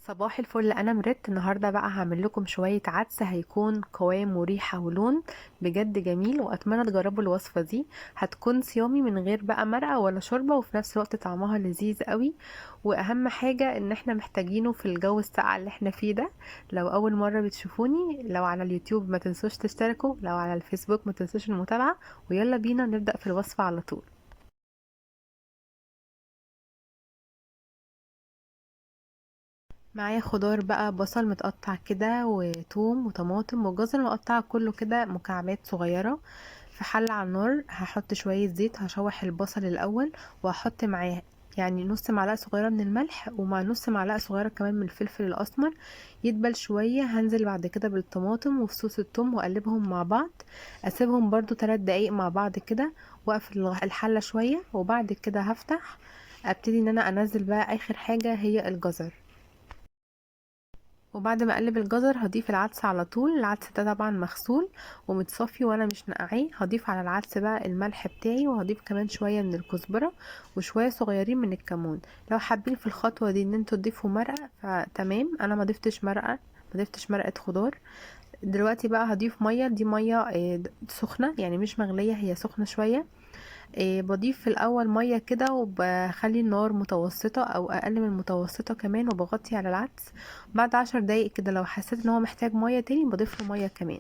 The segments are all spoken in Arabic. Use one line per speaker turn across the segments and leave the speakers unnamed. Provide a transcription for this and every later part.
صباح الفل، انا مريت النهارده بقى هعمل لكم شويه عدس هيكون قوام وريحه ولون بجد جميل، واتمنى تجربوا الوصفه دي. هتكون صيامي من غير بقى مرقه ولا شوربه، وفي نفس الوقت طعمها لذيذ قوي. واهم حاجه ان احنا محتاجينه في الجو الساقع اللي احنا فيه ده. لو اول مره بتشوفوني، لو على اليوتيوب ما تنسوش تشتركوا، لو على الفيسبوك ما تنسوش المتابعه. ويلا بينا نبدا في الوصفه على طول. معايا خضار بقى، بصل متقطع كده وثوم وطماطم وجزر مقطعه كله كده مكعبات صغيره. في حله على النار هحط شويه زيت، هشوح البصل الاول وهحط معاه يعني نص معلقه صغيره من الملح ومع نص معلقه صغيره كمان من الفلفل الاسمر. يدبل شويه هنزل بعد كده بالطماطم وفصوص الثوم واقلبهم مع بعض. اسيبهم برضو 3 دقايق مع بعض كده، واقفل الحله شويه وبعد كده هفتح ابتدي ان انا انزل بقى اخر حاجه هي الجزر. وبعد ما اقلب الجزر هضيف العدس على طول. العدس ده طبعا مغسول ومتصفي وانا مش نقعيه. هضيف على العدس بقى الملح بتاعي، وهضيف كمان شويه من الكزبره وشويه صغيرين من الكمون. لو حابين في الخطوه دي ان انتوا تضيفوا مرقه فتمام، انا ما ضفتش مرقه، ما ضفتش مرقه خضار. دلوقتي بقى هضيف ميه، دي ميه سخنه يعني مش مغليه، هي سخنه شويه. بضيف في الاول ميه كده وبخلي النار متوسطه او اقل من المتوسطه كمان، وبغطي على العدس. بعد 10 دقايق كده لو حسيت ان هو محتاج ميه تاني بضيف له ميه كمان.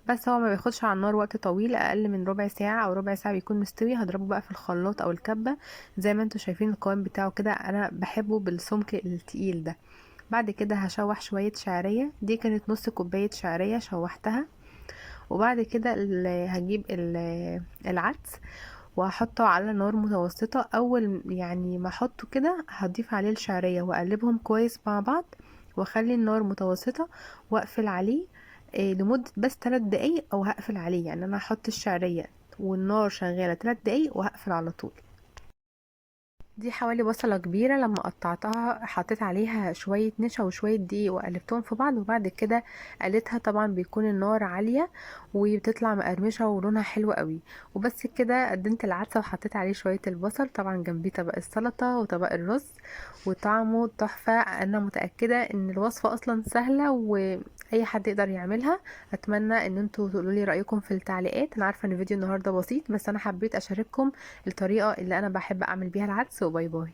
بس هو ما بياخدش على النار وقت طويل، اقل من ربع ساعه او ربع ساعه بيكون مستوي. هضربه بقى في الخلاط او الكبه زي ما انتوا شايفين القوام بتاعه كده، انا بحبه بالسمك التقيل ده. بعد كده هشوح شويه شعريه، دي كانت نص كوبايه شعريه شوحتها. وبعد كده هجيب العدس وهحطه على نار متوسطة. اول يعني ما احطه كده هضيف عليه الشعرية واقلبهم كويس مع بعض، واخلي النار متوسطة واقفل عليه لمدة بس 3 دقايق، او هقفل عليه يعني انا هحط الشعرية والنار شغالة 3 دقايق وهقفل على طول. دي حوالي بصلة كبيرة، لما قطعتها حطيت عليها شوية نشا وشوية دقيق وقلبتهم في بعض، وبعد كده قليتها. طبعا بيكون النار عالية وبتطلع مقرمشة ولونها حلو قوي. وبس كده قدمت العدسة وحطيت عليه شوية البصل، طبعا جنبيه طبق السلطة وطبق الرز، وطعمه تحفة. انا متأكدة ان الوصفة اصلا سهلة واي حد يقدر يعملها. اتمنى ان انتوا تقولوا لي رأيكم في التعليقات. انا عارفة ان الفيديو النهاردة بسيط، بس انا حبيت اشارككم الطريقة اللي انا بحب اعمل بيها العدس. وباي باي.